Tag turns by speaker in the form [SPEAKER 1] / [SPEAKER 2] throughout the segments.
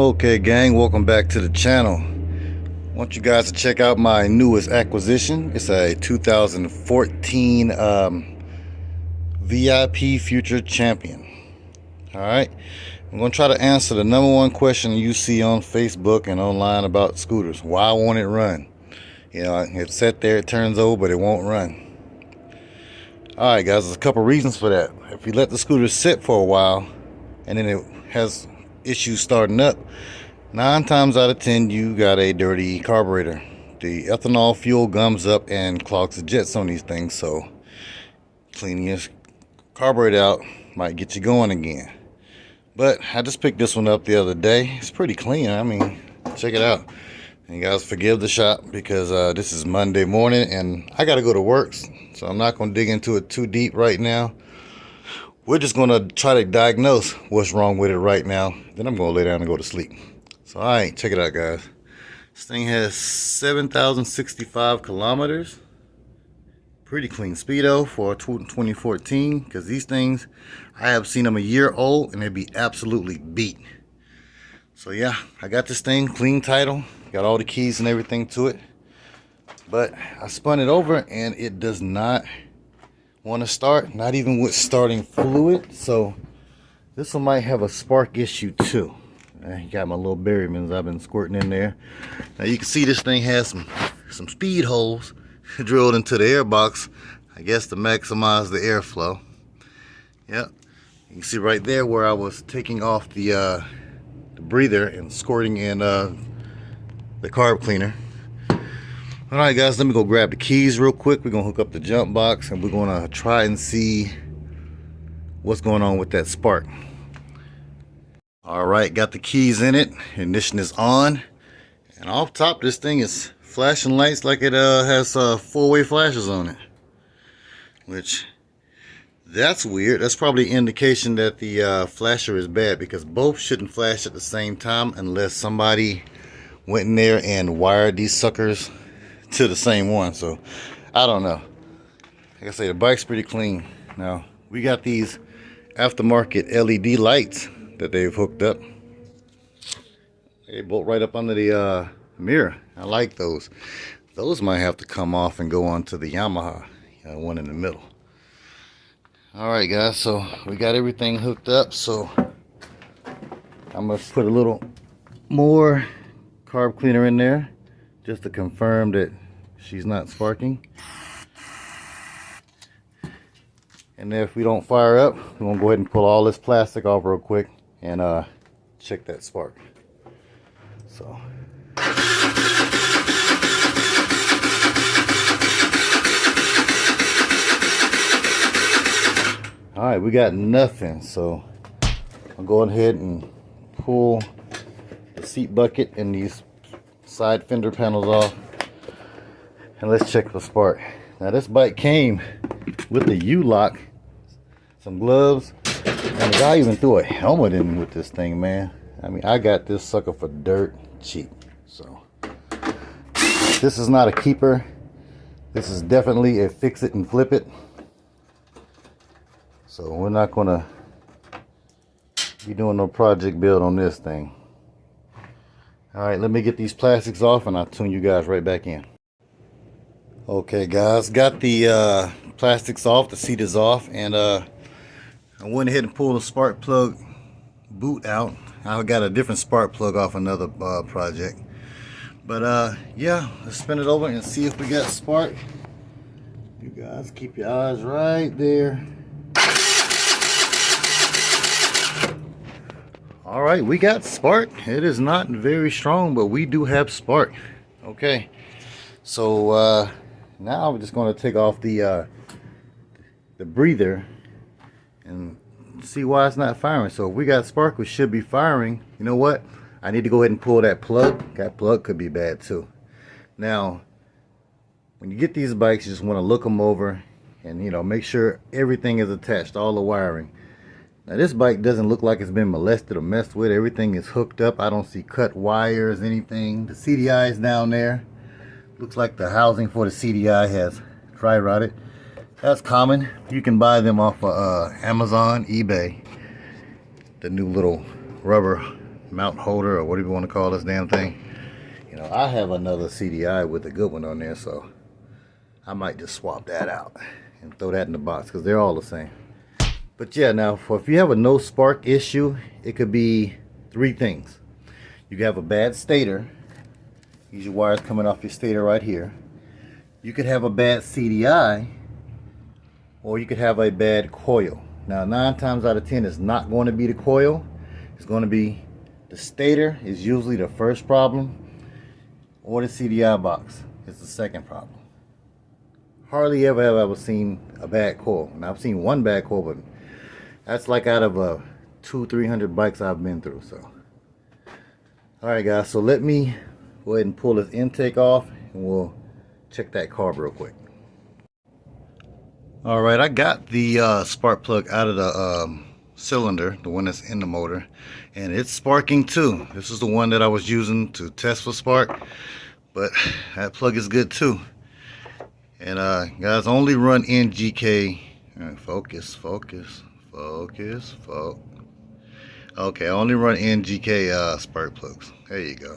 [SPEAKER 1] Okay, gang, welcome back to the channel. I want you guys to check out my newest acquisition. It's a 2014 VIP Future Champion. Alright, I'm going to try to answer the number one question you see on Facebook and online about scooters. Why won't it run? You know, it's set there, it turns over, but it won't run. Alright guys, there's a couple reasons for that. If you let the scooter sit for a while and then it has issues starting up, 9 times out of 10 you got a dirty carburetor. The ethanol fuel gums up and clogs the jets on these things, so cleaning your carburetor out might get you going again. But I just picked this one up the other day. It's pretty clean. I mean, check it out. And you guys forgive the shop because this is Monday morning and I gotta go to work, so I'm not gonna dig into it too deep right now. We're just gonna try to diagnose what's wrong with it right now. Then I'm gonna lay down and go to sleep. So alright, check it out guys. This thing has 7,065 kilometers. Pretty clean speedo for 2014, because these things, I have seen them a year old and they'd be absolutely beat. So yeah, I got this thing, clean title, got all the keys and everything to it. But I spun it over and it does not want to start, not even with starting fluid. So this one might have a spark issue too. I got my little berrymans I've been squirting in there. Now you can see this thing has some speed holes drilled into the air box, I guess to maximize the airflow. Yep, you can see right there where I was taking off the breather and squirting in the carb cleaner. Alright guys, let me go grab the keys real quick. We're gonna hook up the jump box and we're gonna try and see what's going on with that spark. Alright, got the keys in it. Ignition is on. And off top, this thing is flashing lights like it has 4-way flashes on it. Which, that's weird. That's probably an indication that the flasher is bad, because both shouldn't flash at the same time unless somebody went in there and wired these suckers to the same one. So I don't know. Like I say, the bike's pretty clean. Now we got these aftermarket LED lights that they've hooked up. They bolt right up under the mirror. I like those. Those might have to come off and go onto the Yamaha one in the middle. Alright guys, so we got everything hooked up, so I'm gonna put a little more carb cleaner in there just to confirm that she's not sparking. And then if we don't fire up, we're gonna go ahead and pull all this plastic off real quick and check that spark. So alright, we got nothing, so I'll go ahead and pull the seat bucket and these side fender panels off, and let's check the spark. Now this bike came with the U-lock, some gloves, and the guy even threw a helmet in with this thing, man. I mean, I got this sucker for dirt cheap. So this is not a keeper. This is definitely a fix it and flip it. So we're not gonna be doing no project build on this thing. Alright, let me get these plastics off and I'll tune you guys right back in. Okay guys, got the plastics off, the seat is off, and I went ahead and pulled the spark plug boot out. I got a different spark plug off another project. But yeah, let's spin it over and see if we got spark. You guys keep your eyes right there. Alright, we got spark. It is not very strong, but we do have spark. Okay, so now I'm just going to take off the breather and see why it's not firing. So if we got spark, we should be firing. You know what? I need to go ahead and pull that plug. That plug could be bad too. Now, when you get these bikes, you just want to look them over and, you know, make sure everything is attached, all the wiring. Now this bike doesn't look like it's been molested or messed with. Everything is hooked up. I don't see cut wires, anything. The CDI is down there. Looks like the housing for the CDI has dry rotted. That's common. You can buy them off of Amazon, eBay. The new little rubber mount holder, or whatever you want to call this damn thing. You know, I have another CDI with a good one on there, so I might just swap that out and throw that in the box because they're all the same. But yeah, now if you have a no spark issue, it could be three things. You could have a bad stator. These are wires coming off your stator right here. You could have a bad CDI, or you could have a bad coil. Now 9 times out of 10 it's not going to be the coil. It's going to be the stator is usually the first problem, or the CDI box is the second problem. Hardly ever have I ever seen a bad coil. And I've seen one bad coil, but that's like out of 200-300 bikes I've been through. So alright guys, so let me go ahead and pull this intake off and we'll check that carb real quick. Alright, I got the spark plug out of the cylinder, the one that's in the motor, and it's sparking too. This is the one that I was using to test for spark, but that plug is good too. And guys, only run NGK. Focus. Okay, I only run NGK spark plugs. There you go.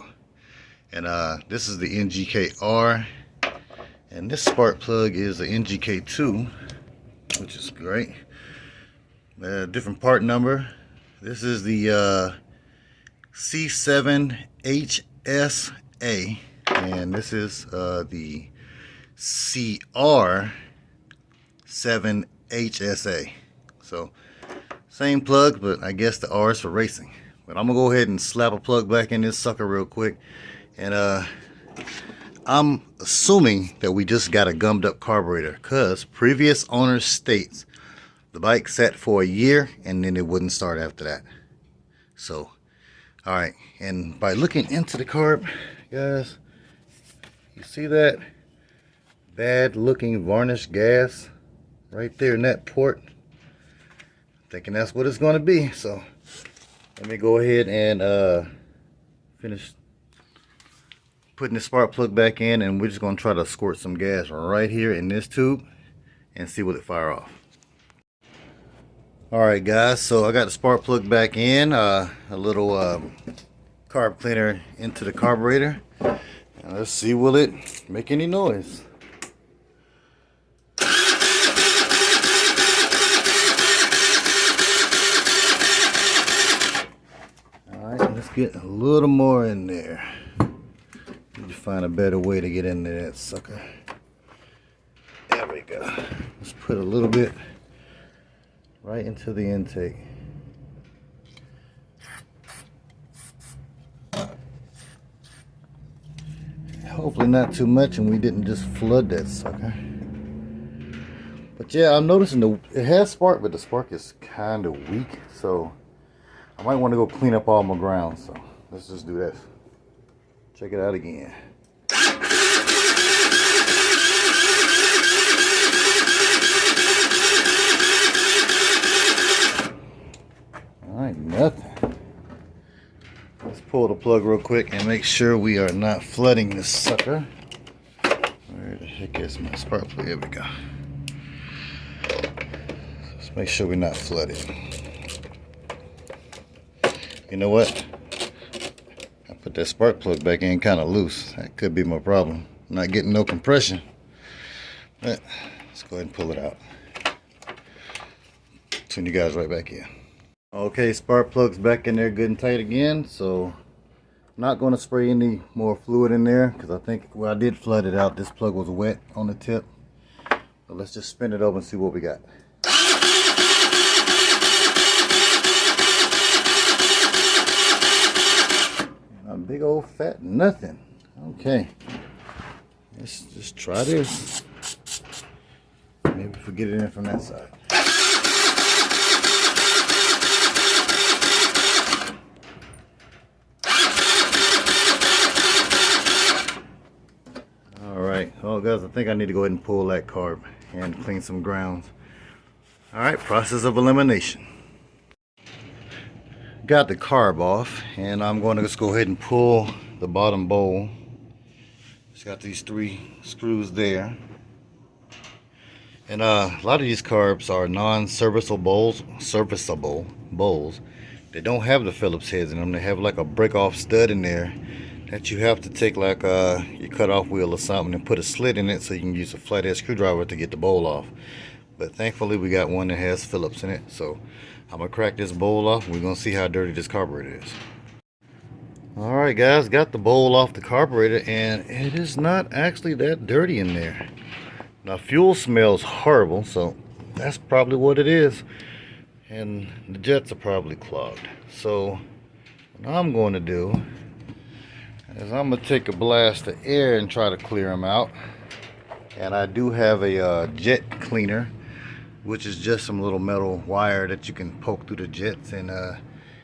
[SPEAKER 1] And this is the NGK-R, and this spark plug is the NGK2, which is great. Different part number. This is the C7HSA, and this is the CR7HSA. So same plug, but I guess the R is for racing. But I'm gonna go ahead and slap a plug back in this sucker real quick, and I'm assuming that we just got a gummed up carburetor, because previous owner states the bike sat for a year and then it wouldn't start after that. So alright, and by looking into the carb, guys, you see that bad looking varnished gas right there in that port? I'm thinking that's what it's going to be. So let me go ahead and finish putting the spark plug back in, and we're just going to try to squirt some gas right here in this tube and see what it fire off. Alright guys, so I got the spark plug back in, a little carb cleaner into the carburetor. Now let's see, will it make any noise? Alright, let's get a little more in there. Need to find a better way to get into that sucker. There we go. Let's put a little bit right into the intake. Hopefully not too much and we didn't just flood that sucker. But yeah, I'm noticing it has spark, but the spark is kind of weak, so I might want to go clean up all my ground. So let's just do this. Check it out again. Alright, nothing. Let's pull the plug real quick and make sure we are not flooding this sucker. Where the heck is my spark plug? There we go. Let's make sure we're not flooded. You know what? I put that spark plug back in kind of loose. That could be my problem. I'm not getting no compression. But let's go ahead and pull it out. Turn you guys right back in. Okay, spark plug's back in there good and tight again, so I'm not going to spray any more fluid in there because I think, well, I did flood it out. This plug was wet on the tip. But let's just spin it over and see what we got. A big old fat nothing. Okay, let's just try this. Maybe if we get it in from that side. Oh guys, I think I need to go ahead and pull that carb and clean some grounds. Alright, process of elimination. Got the carb off, and I'm going to just go ahead and pull the bottom bowl. It's got these 3 screws there. And a lot of these carbs are non-serviceable bowls, they don't have the Phillips heads in them. They have like a break off stud in there that you have to take like your cutoff wheel or something and put a slit in it so you can use a flathead screwdriver to get the bowl off. But thankfully we got one that has Phillips in it, so I'm gonna crack this bowl off and we're gonna see how dirty this carburetor is. Alright guys, got the bowl off the carburetor and it is not actually that dirty in there. Now fuel smells horrible, so that's probably what it is. And the jets are probably clogged. So what I'm going to do is I'm going to take a blast of air and try to clear them out. And I do have a jet cleaner, which is just some little metal wire that you can poke through the jets and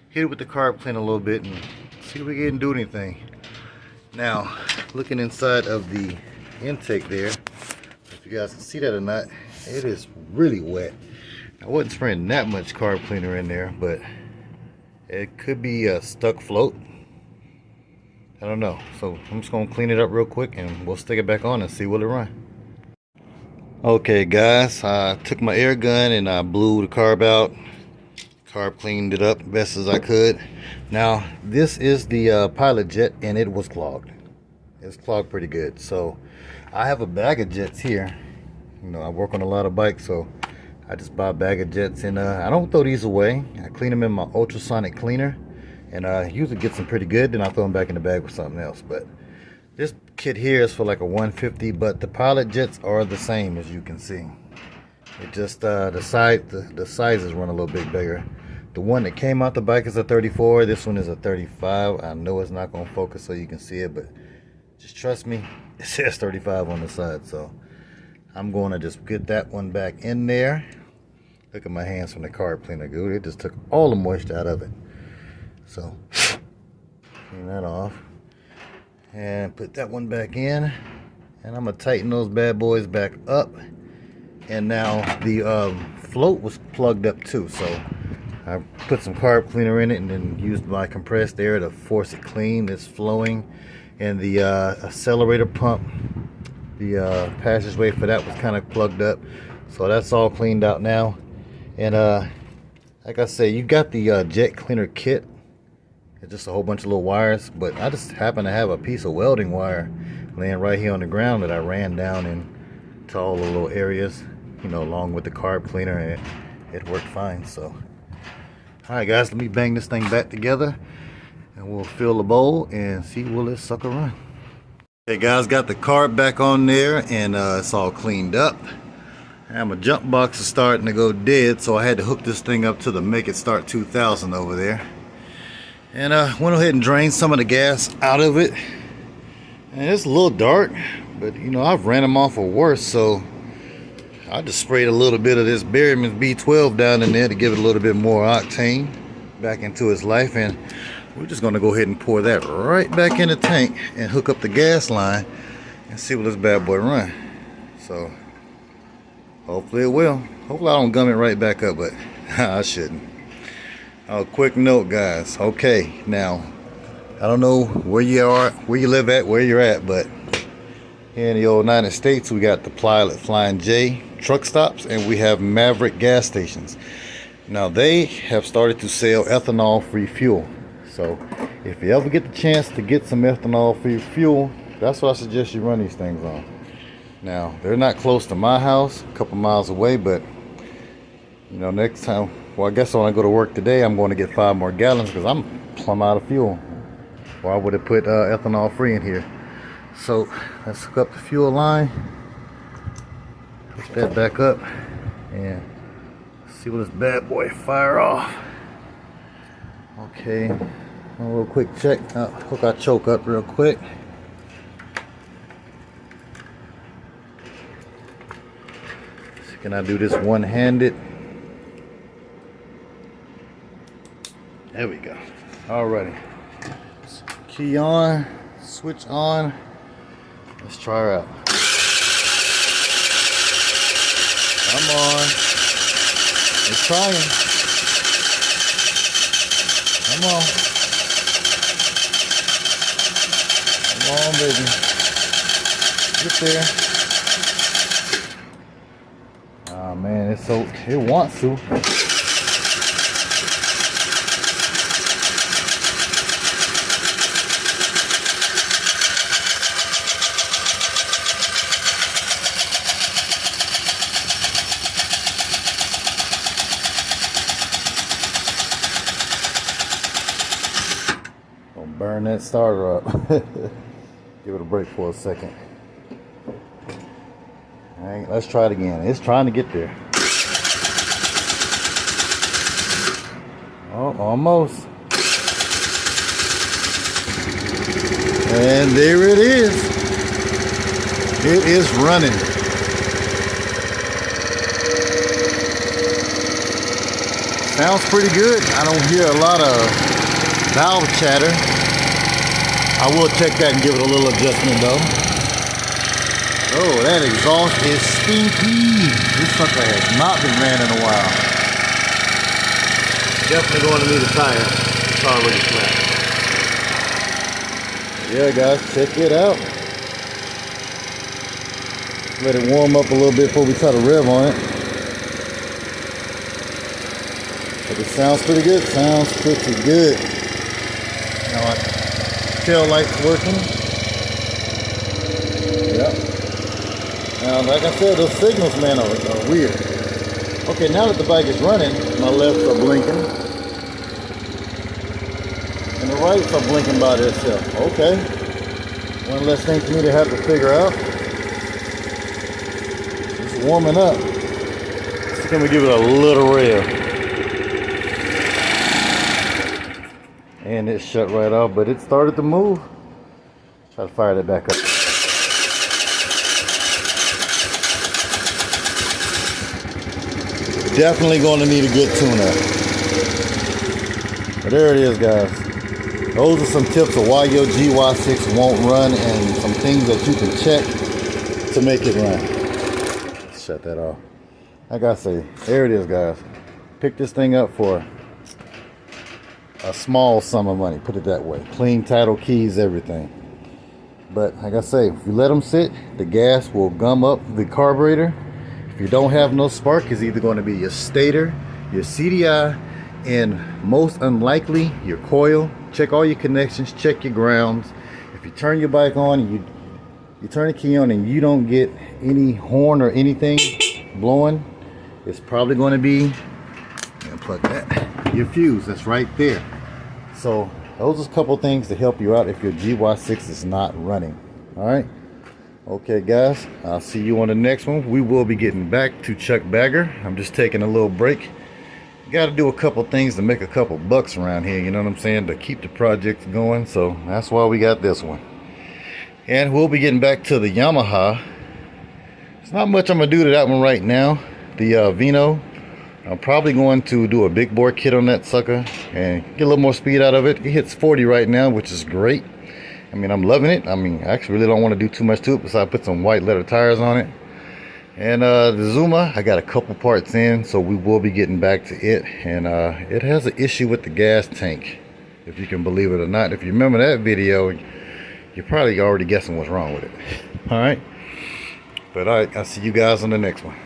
[SPEAKER 1] hit it with the carb cleaner a little bit and see if we can do anything. Now, looking inside of the intake there, if you guys can see that or not, it is really wet. I wasn't spraying that much carb cleaner in there, but it could be a stuck float. I don't know. So I'm just gonna clean it up real quick and we'll stick it back on and see will it run. Okay guys, I took my air gun and I blew the carb out. Carb cleaned it up best as I could. Now this is the pilot jet and it was clogged. It's clogged pretty good. So I have a bag of jets here. You know, I work on a lot of bikes, so I just buy a bag of jets and I don't throw these away. I clean them in my ultrasonic cleaner and I usually get them pretty good, then I throw them back in the bag with something else. But this kit here is for like a 150, but the pilot jets are the same as you can see. It just the sizes run a little bit bigger. The one that came out the bike is a 34. This one is a 35. I know it's not gonna focus so you can see it, but just trust me, it says 35 on the side. So I'm going to just get that one back in there. Look at my hands from the carb cleaner, dude. It just took all the moisture out of it. So clean that off and put that one back in, and I'm gonna tighten those bad boys back up. And now the float was plugged up too, so I put some carb cleaner in it and then used my compressed air to force it clean. It's flowing, and the accelerator pump, the passageway for that was kind of plugged up, so that's all cleaned out now. And like I say, you got the jet cleaner kit. It's just a whole bunch of little wires, but I just happen to have a piece of welding wire laying right here on the ground that I ran down into all the little areas, you know, along with the carb cleaner, and it worked fine. So alright guys, let me bang this thing back together and we'll fill the bowl and see will this sucker run. Hey guys, got the carb back on there and it's all cleaned up. And my jump box is starting to go dead, so I had to hook this thing up to the Make It Start 2000 over there. And went ahead and drained some of the gas out of it. And it's a little dark, but you know, I've ran them off for worse, so I just sprayed a little bit of this Berryman's B12 down in there to give it a little bit more octane back into its life. And we're just gonna go ahead and pour that right back in the tank and hook up the gas line and see will this bad boy run. So hopefully it will. Hopefully I don't gum it right back up, but I shouldn't. Oh, quick note guys. Okay, now I don't know where you are, where you live at, where you're at, but here in the old United States we got the Pilot Flying J truck stops and we have Maverick gas stations. Now they have started to sell ethanol free fuel. So if you ever get the chance to get some ethanol free fuel, that's what I suggest you run these things on. Now they're not close to my house, a couple miles away, but you know, next time, well, I guess when I go to work today, I'm going to get 5 more gallons because I'm plumb out of fuel. Why would it put ethanol free in here? So let's hook up the fuel line, hook that back up, and see what this bad boy fire off. Okay, a little quick check. Hook our choke up real quick. So can I do this one-handed? There we go. Alrighty. Key on, switch on. Let's try her out. Come on. It's trying. Come on. Come on, baby. Get there. Oh man, it's so, it wants to. Burn that starter up. Give it a break for a second. All right, let's try it again. It's trying to get there. Oh, almost. And there it is. It is running. Sounds pretty good. I don't hear a lot of valve chatter. I will check that and give it a little adjustment though. Oh, that exhaust is stinky. This sucker has not been ran in a while. Definitely going to need a tire. It's already flat. Yeah, guys, check it out. Let it warm up a little bit before we try to rev on it. But it sounds pretty good. Sounds pretty good. Now my tail light's working. Yep. Now, like I said, those signals, man, are weird. Okay, now that the bike is running, my lefts are blinking. And the rights are blinking by themselves. Okay. One less thing for me to have to figure out. It's warming up. So can we give it a little rev? And it shut right off, but it started to move. Try to fire that back up. Definitely going to need a good tune-up. But there it is, guys. Those are some tips of why your GY6 won't run and some things that you can check to make it run. Let's shut that off. Like I say, there it is, guys. Pick this thing up for a small sum of money, put it that way. Clean title, keys, everything. But like I say, if you let them sit, the gas will gum up the carburetor. If you don't have no spark, it's either going to be your stator, your CDI, and most unlikely your coil. Check all your connections, check your grounds. If you turn your bike on, you turn the key on and you don't get any horn or anything blowing, it's probably going to be, unplug that, your fuse that's right there. So those are a couple things to help you out if your GY6 is not running. All right, okay guys, I'll see you on the next one. We will be getting back to Chuck Bagger. I'm just taking a little break. Got to do a couple things to make a couple bucks around here, you know what I'm saying, to keep the project going. So that's why we got this one. And we'll be getting back to the Yamaha. It's not much I'm gonna do to that one right now. The Vino, I'm probably going to do a big bore kit on that sucker and get a little more speed out of it. It hits 40 right now, which is great. I mean, I'm loving it. I mean, I actually really don't want to do too much to it besides put some white leather tires on it. And the Zuma, I got a couple parts in, so we will be getting back to it. And it has an issue with the gas tank, if you can believe it or not. If you remember that video, you're probably already guessing what's wrong with it. All right. But all right, I'll see you guys on the next one.